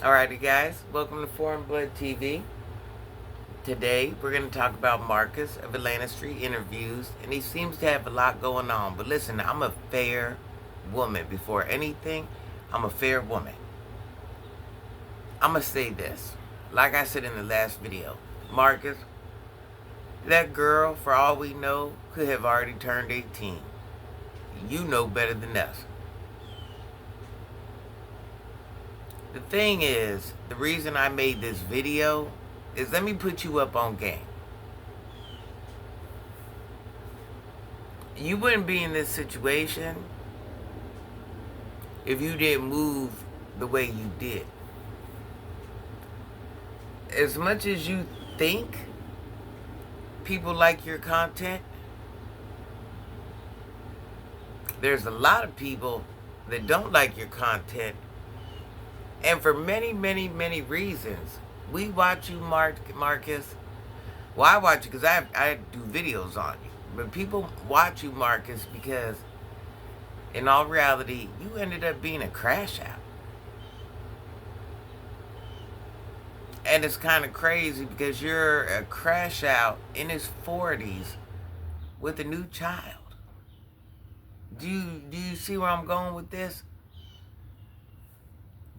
Alrighty guys, welcome to Foreign Blood TV. Today we're going to talk about Marcus of Atlantastreetinterviewees, and he seems to have a lot going on. But listen, I'm a fair woman. Before anything, I'm a fair woman. I'm going to say this. Like I said in the last video, Marcus, that girl, for all we know, could have already turned 18. You know better than us. The thing is, the reason I made this video is let me put you up on game. You wouldn't be in this situation if you didn't move the way you did. As much as you think people like your content, there's a lot of people that don't like your content. And for many, many, many reasons. We watch you, Marcus. Well, I watch you because I do videos on you. But people watch you, Marcus, because in all reality, you ended up being a crash out. And it's kind of crazy because you're a crash out in his 40s with a new child. Do you see where I'm going with this?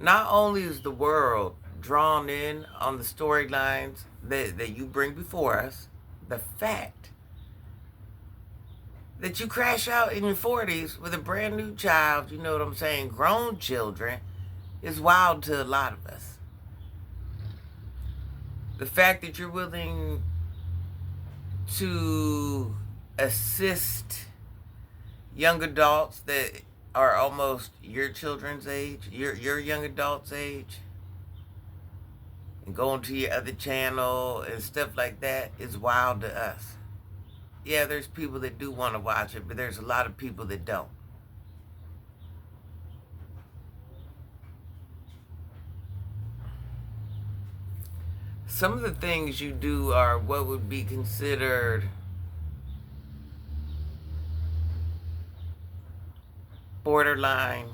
Not only is the world drawn in on the storylines that you bring before us, the fact that you crash out in your 40s with a brand new child, you know what I'm saying, grown children, is wild to a lot of us. The fact that you're willing to assist young adults that are almost your children's age, your young adult's age, and going to your other channel and stuff like that is wild to us. Yeah, there's people that do want to watch it, but there's a lot of people that don't. Some of the things you do are what would be considered borderline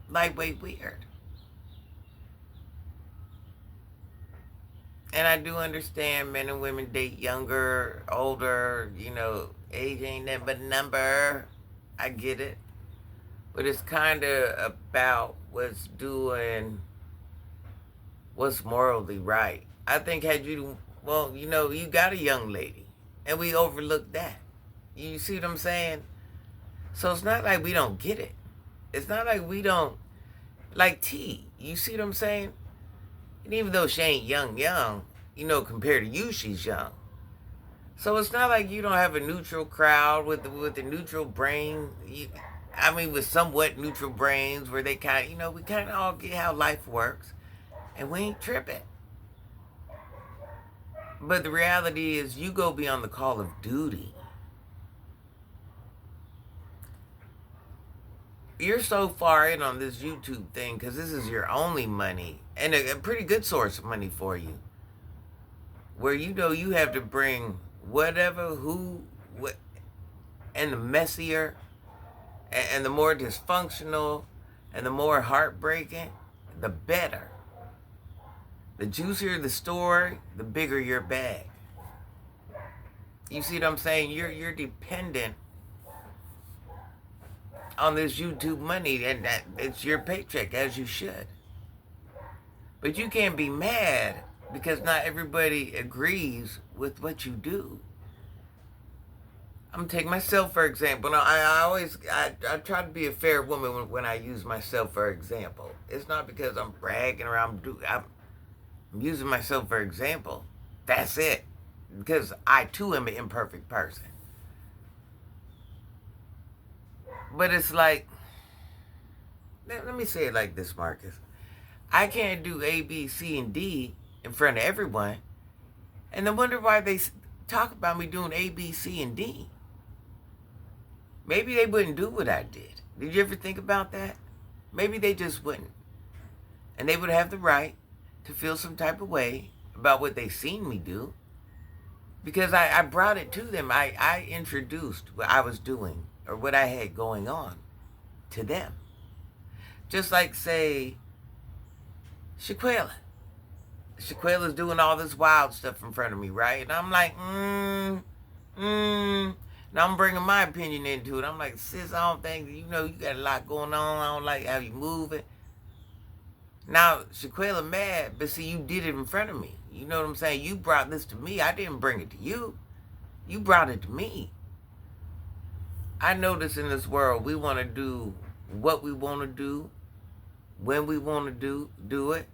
lightweight weird. And I do understand men and women date younger, older, age ain't nothing but a number. I get it. But it's kind of about what's morally right. I think you got a young lady, and we overlooked that. You see what I'm saying? So it's not like we don't get it. It's not like we don't, like T, you see what I'm saying? And even though she ain't young, compared to you, she's young. So it's not like you don't have a neutral crowd with the neutral brain. With somewhat neutral brains where they kind of, we kind of all get how life works. And we ain't tripping. But the reality is you go beyond the call of duty. You're so far in on this YouTube thing because this is your only money and a pretty good source of money for you. Where you have to bring whatever, what, and the messier and the more dysfunctional and the more heartbreaking, the better. The juicier the story, the bigger your bag. You see what I'm saying? You're dependent on this YouTube money, and that it's your paycheck, as you should. But you can't be mad because not everybody agrees with what you do. I'm gonna take myself for example. I try to be a fair woman when I use myself for example. It's not because I'm bragging or I'm using myself for example. That's it. Because I too am an imperfect person. But it's like, let me say it like this, Marcus. I can't do A, B, C, and D in front of everyone. And then wonder why they talk about me doing A, B, C, and D. Maybe they wouldn't do what I did. Did you ever think about that? Maybe they just wouldn't. And they would have the right to feel some type of way about what they seen me do. Because I brought it to them. I introduced what I was doing or what I had going on to them. Just like, say, Shaquilla. Shaquilla's doing all this wild stuff in front of me, right? And I'm like, Now I'm bringing my opinion into it. I'm like, sis, I don't think, you got a lot going on. I don't like how you moving. Now, Shaquilla mad, but see, you did it in front of me. You know what I'm saying? You brought this to me. I didn't bring it to you. You brought it to me. I notice in this world, we want to do what we want to do, when we want to do it.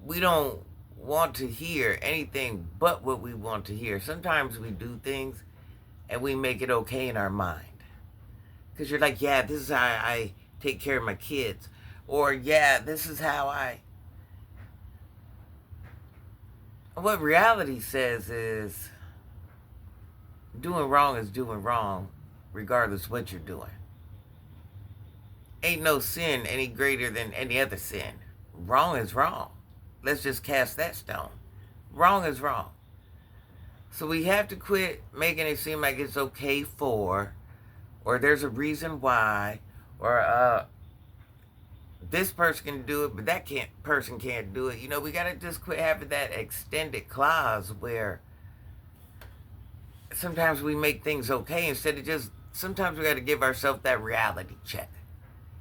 We don't want to hear anything but what we want to hear. Sometimes we do things and we make it okay in our mind. Because you're like, yeah, this is how I take care of my kids. Or, yeah, this is how I... What reality says is doing wrong is doing wrong regardless what you're doing. Ain't no sin any greater than any other sin. Wrong is wrong. Let's just cast that stone. Wrong is wrong. So we have to quit making it seem like it's okay for, or there's a reason why, or this person can do it, but that person can't do it. We got to just quit having that extended clause where sometimes we make things okay instead of just, sometimes we got to give ourselves that reality check.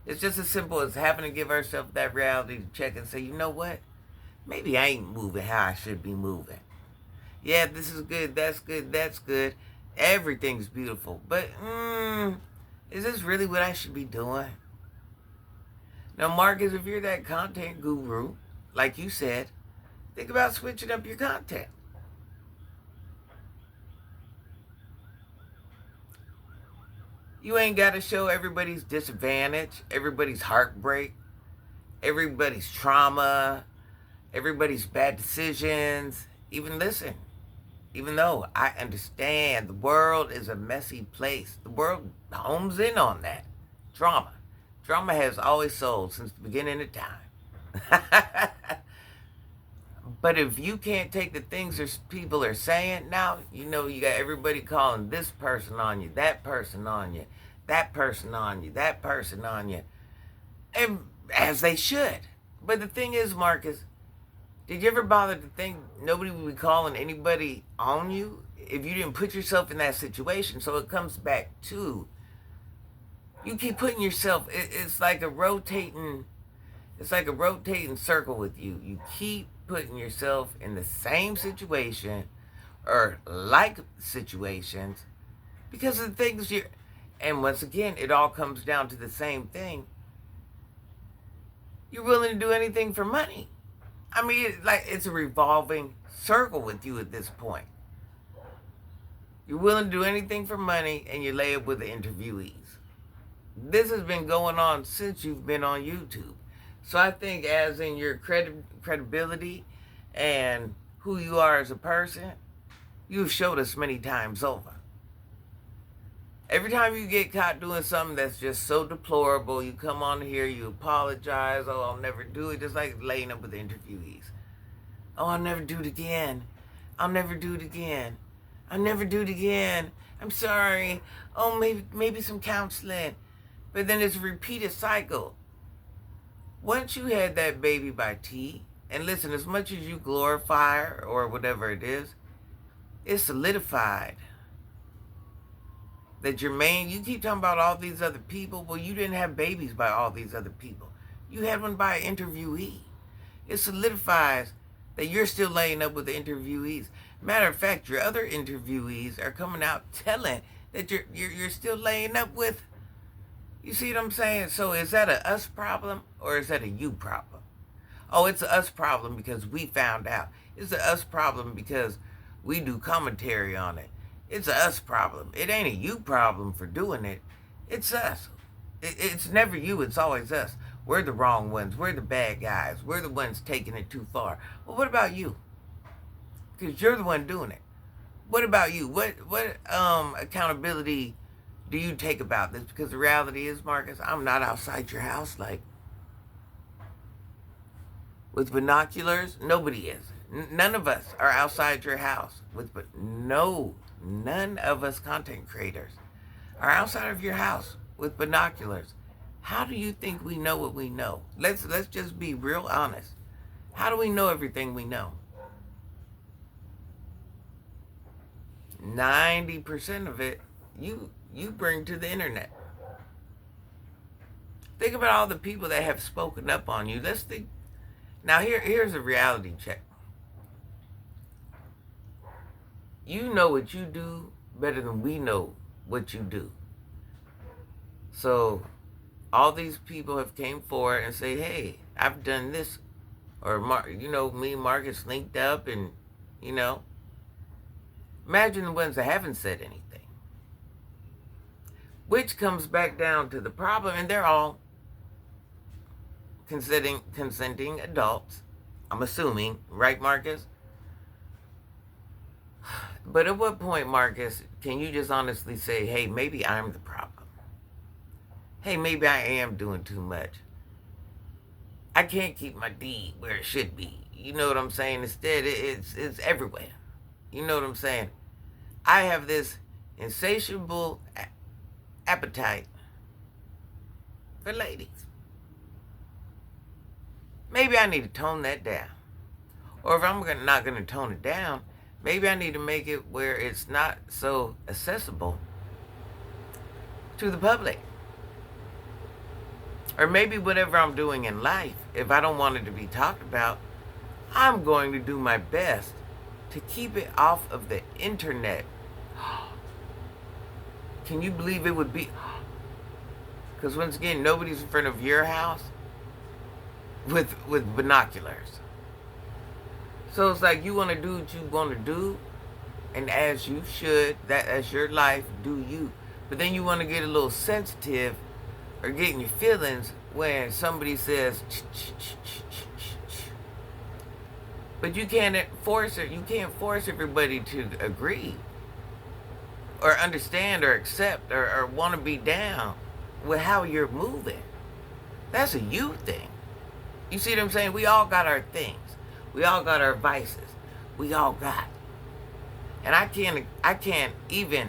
It's just as simple as having to give ourselves that reality check and say, you know what? Maybe I ain't moving how I should be moving. Yeah, this is good, that's good, that's good. Everything's beautiful. But, is this really what I should be doing? Now, Marcus, if you're that content guru, like you said, think about switching up your content. You ain't got to show everybody's disadvantage, everybody's heartbreak, everybody's trauma, everybody's bad decisions. Even though I understand the world is a messy place, the world homes in on that. Drama. Drama has always sold since the beginning of time. But if you can't take the things that people are saying now, you got everybody calling this person on you, that person on you, that person on you, that person on you. And as they should. But the thing is, Marcus, did you ever bother to think nobody would be calling anybody on you if you didn't put yourself in that situation? So it comes back to, you keep putting yourself, it's like a rotating circle with you. You keep putting yourself in the same situation or like situations because of the things and once again, it all comes down to the same thing. You're willing to do anything for money. I mean, it's a revolving circle with you at this point. You're willing to do anything for money and you lay up with the interviewees. This has been going on since you've been on YouTube. So I think as in your credibility and who you are as a person, you've showed us many times over. Every time you get caught doing something that's just so deplorable, you come on here, you apologize, oh, I'll never do it, just like laying up with the interviewees. Oh, I'll never do it again. I'll never do it again. I'll never do it again. I'm sorry. Oh, maybe some counseling. But then it's a repeated cycle. Once you had that baby by T, and listen, as much as you glorify her or whatever it is, it's solidified. That you keep talking about all these other people. Well, you didn't have babies by all these other people. You had one by an interviewee. It solidifies that you're still laying up with the interviewees. Matter of fact, your other interviewees are coming out telling that you're still laying up with. You see what I'm saying? So is that a us problem or is that a you problem? Oh, it's a us problem because we found out. It's a us problem because we do commentary on it. It's a us problem. It ain't a you problem for doing it. It's us. It's never you. It's always us. We're the wrong ones. We're the bad guys. We're the ones taking it too far. Well, what about you? Because you're the one doing it. What about you? What accountability do you take about this? Because the reality is, Marcus, I'm not outside your house with binoculars. Nobody is. None of us are outside your house none of us content creators are outside of your house with binoculars. How do you think we know what we know? Let's just be real honest. How do we know everything we know? 90% of it you bring to the internet. Think about all the people that have spoken up on you. Let's think. Now here's a reality check. You know what you do better than we know what you do. So all these people have came forward and say, hey, I've done this. Or, me and Marcus linked up and, imagine the ones that haven't said anything. Which comes back down to the problem, and they're all consenting adults. I'm assuming, right, Marcus? But at what point, Marcus, can you just honestly say, hey, maybe I'm the problem? Hey, maybe I am doing too much. I can't keep my D where it should be. You know what I'm saying? Instead, it's everywhere. You know what I'm saying? I have this insatiable appetite for ladies. Maybe I need to tone that down. Or if I'm not going to tone it down, maybe I need to make it where it's not so accessible to the public. Or maybe whatever I'm doing in life, if I don't want it to be talked about, I'm going to do my best to keep it off of the internet. Can you believe it would be? Because once again, nobody's in front of your house with binoculars. So it's like you want to do what you want to do, and as you should, that's your life, do you. But then you want to get a little sensitive or get in your feelings when somebody says, but you can't force it. You can't force everybody to agree or understand or accept or want to be down with how you're moving. That's a you thing. You see what I'm saying? We all got our things. We all got our vices. We all got. And I can't even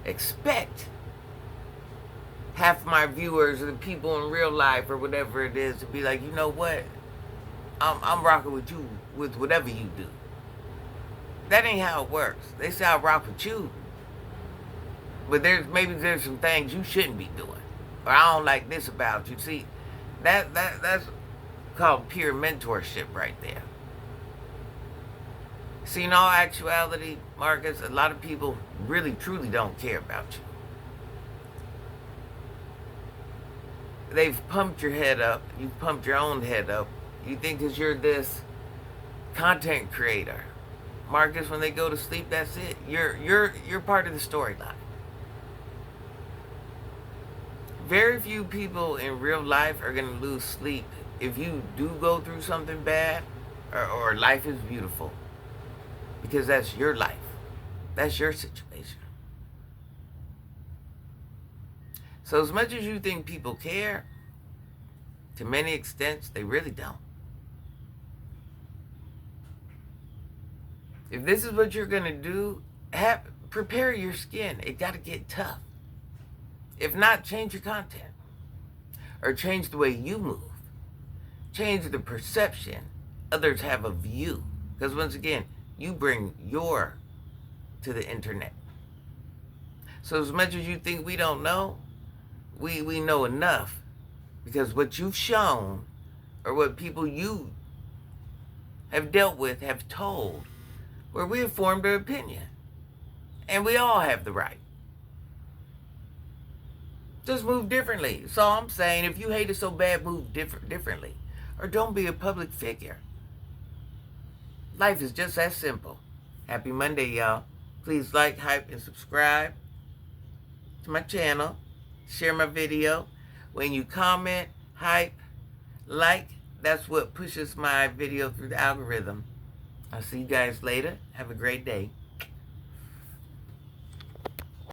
expect half my viewers or the people in real life or whatever it is to be like, you know what? I'm rocking with you with whatever you do. That ain't how it works. They say I rock with you, but there's some things you shouldn't be doing, or I don't like this about you. See, that's called peer mentorship right there. See, in all actuality, Marcus, a lot of people really truly don't care about you. They've pumped your head up. You've pumped your own head up. You think because you're this content creator, Marcus, when they go to sleep, that's it. You're part of the storyline. Very few people in real life are going to lose sleep if you do go through something bad or life is beautiful. Because that's your life. That's your situation. So as much as you think people care, to many extents, they really don't. If this is what you're going to do, prepare your skin. It got to get tough. If not, change your content. Or change the way you move. Change the perception others have of you. Because once again, you bring your to the internet. So as much as you think we don't know, we know enough. Because what you've shown, or what people you have dealt with have told, where we have formed an opinion. And we all have the right. Just move differently. That's all I'm saying. If you hate it so bad, move differently. Or don't be a public figure. Life is just that simple. Happy Monday, y'all. Please like, hype, and subscribe to my channel. Share my video. When you comment, hype, like, that's what pushes my video through the algorithm. I'll see you guys later. Have a great day.